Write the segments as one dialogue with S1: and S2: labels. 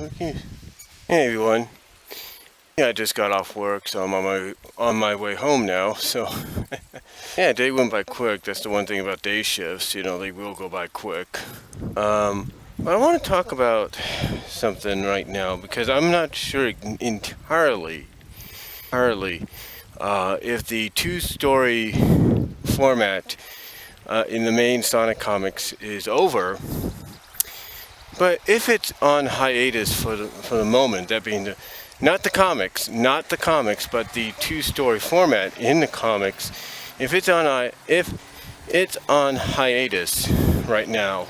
S1: Hey everyone. Yeah, I just got off work, so I'm on my way home now. So yeah, day went by quick. That's the one thing about day shifts. They will go by quick. But I want to talk about something right now because I'm not sure entirely if the two-story format in the main Sonic comics is over. But if it's on hiatus for the moment, that being not the comics, but the two-story format in the comics, if it's on hiatus right now,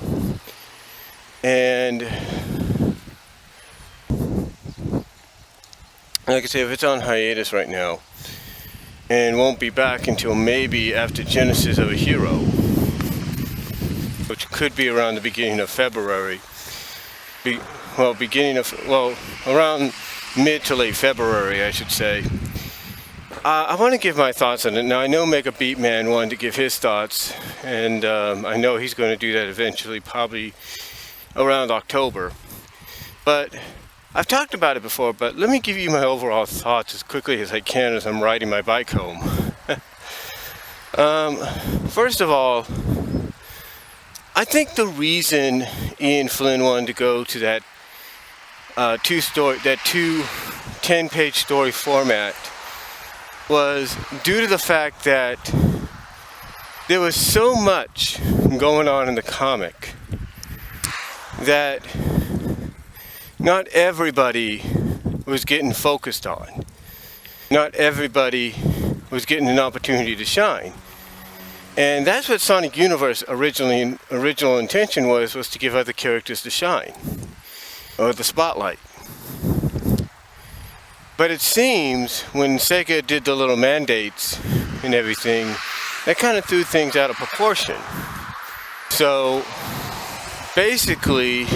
S1: and like I say, if it's on hiatus right now, and won't be back until maybe after Genesis of a Hero, which could be around the beginning of February. Around mid to late February, I should say. I want to give my thoughts on it. Now, I know Mega Beat Man wanted to give his thoughts, and I know he's going to do that eventually, probably around October. But I've talked about it before, but let me give you my overall thoughts as quickly as I can as I'm riding my bike home. First of all, I think the reason Ian Flynn wanted to go to that two 10-page story format was due to the fact that there was so much going on in the comic that not everybody was getting focused on. Not everybody was getting an opportunity to shine. And that's what Sonic Universe original intention was to give other characters to shine, or the spotlight. But it seems when Sega did the little mandates and everything, that kind of threw things out of proportion. So basically,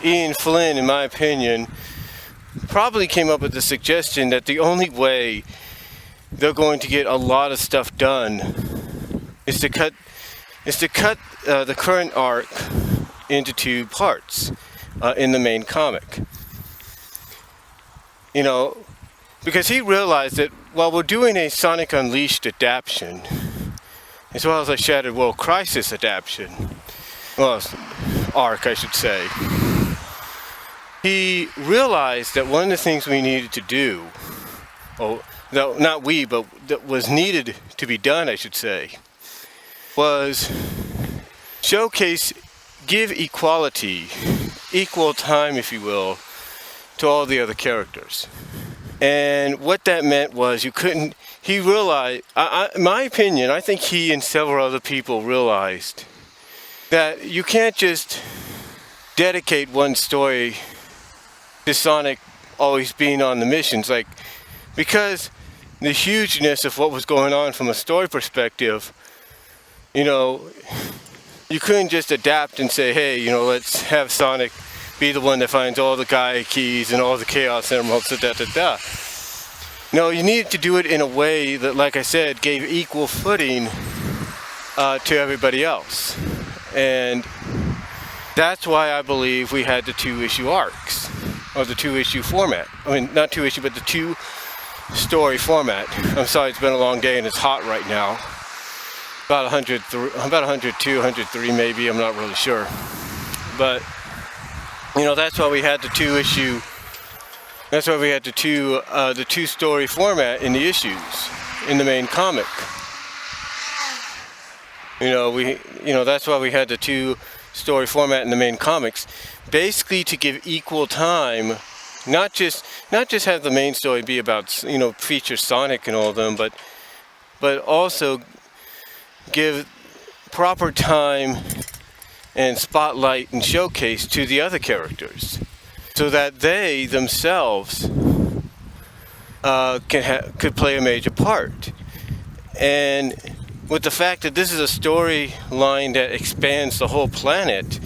S1: Ian Flynn, in my opinion, probably came up with the suggestion that the only way they're going to get a lot of stuff done is to cut the current arc into two parts in the main comic. Because he realized that while we're doing a Sonic Unleashed adaptation, as well as a Shattered World Crisis adaptation, arc, I should say, he realized that one of the things we needed to do, but that was needed to be done, I should say, was give equal time, if you will, to all the other characters. And what that meant was he realized, in my opinion, I think he and several other people realized that you can't just dedicate one story to Sonic always being on the missions, because the hugeness of what was going on from a story perspective, you couldn't just adapt and say, hey, let's have Sonic be the one that finds all the Gaia keys and all the Chaos Emeralds, No, you needed to do it in a way that, like I said, gave equal footing to everybody else. And that's why I believe we had the two-issue arcs, or the two-issue format. I mean, not two-issue, but the two-story format. I'm sorry, it's been a long day and it's hot right now. About 102, 103 maybe, I'm not really sure. But, that's why we had the two-issue, that's why we had the two-story format in the issues, in the main comic. That's why we had the two-story format in the main comics, basically to give equal time, not just have the main story be about, feature Sonic and all of them, but also give proper time and spotlight and showcase to the other characters, so that they themselves could play a major part. And with the fact that this is a storyline that expands the whole planet,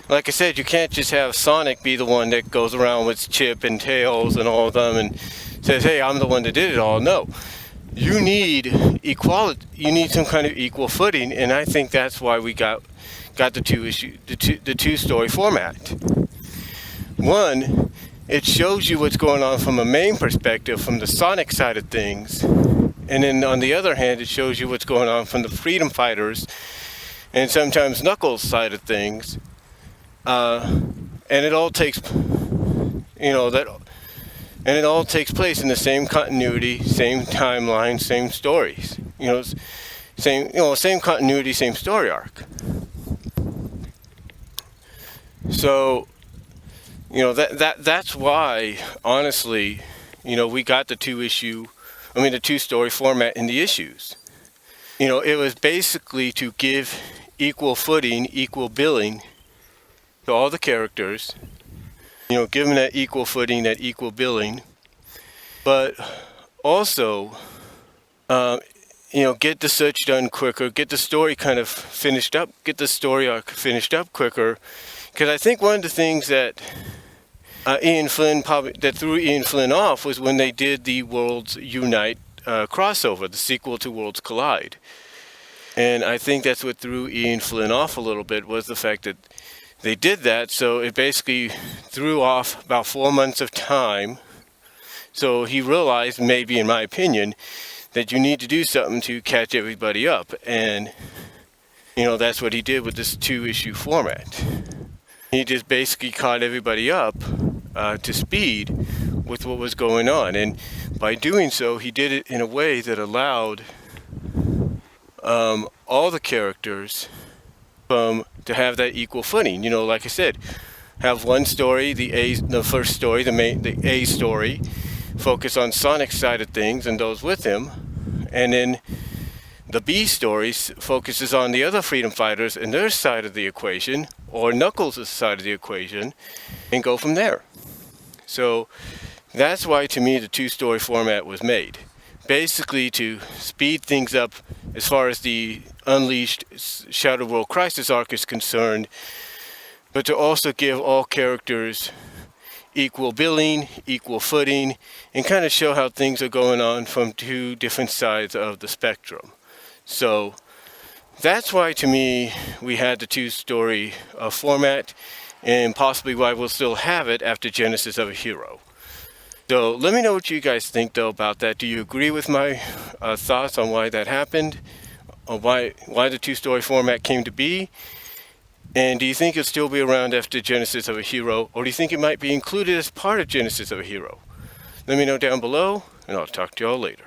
S1: like I said, you can't just have Sonic be the one that goes around with Chip and Tails and all of them and says, hey, I'm the one that did it all. No. You need equality. You need some kind of equal footing, and I think that's why we got the two-story format. One, it shows you what's going on from a main perspective, from the Sonic side of things. And then on the other hand, it shows you what's going on from the Freedom Fighters and sometimes Knuckles side of things. And it all takes, and it all takes place in the same continuity, same timeline, same stories. Same continuity, same story arc. So, that's why, honestly, we got the two story format in the issues. It was basically to give equal footing, equal billing to all the characters. Give them that equal footing, that equal billing, but also, get the search done quicker, get the story kind of finished up, get the story arc finished up quicker. Because I think one of the things that threw Ian Flynn off was when they did the Worlds Unite crossover, the sequel to Worlds Collide. And I think that's what threw Ian Flynn off a little bit, was the fact that they did that, so it basically threw off about 4 months of time. So he realized, maybe in my opinion, that you need to do something to catch everybody up. And, that's what he did with this 2-issue format. He just basically caught everybody up to speed with what was going on. And by doing so, he did it in a way that allowed all the characters to have that equal footing. Like I said, have one story, the first story, the A story, focus on Sonic's side of things and those with him, and then the B story focuses on the other Freedom Fighters and their side of the equation, or Knuckles' side of the equation, and go from there. So that's why, to me, the 2-story format was made. Basically to speed things up as far as the Unleashed Shadow World Crisis arc is concerned, but to also give all characters equal billing, equal footing, and kind of show how things are going on from 2 different sides of the spectrum. So that's why, to me, we had the 2-story format, and possibly why we'll still have it after Genesis of a Hero. So let me know what you guys think, though, about that. Do you agree with my thoughts on why that happened, or why the 2-story format came to be? And do you think it'll still be around after Genesis of a Hero, or do you think it might be included as part of Genesis of a Hero? Let me know down below, and I'll talk to y'all later.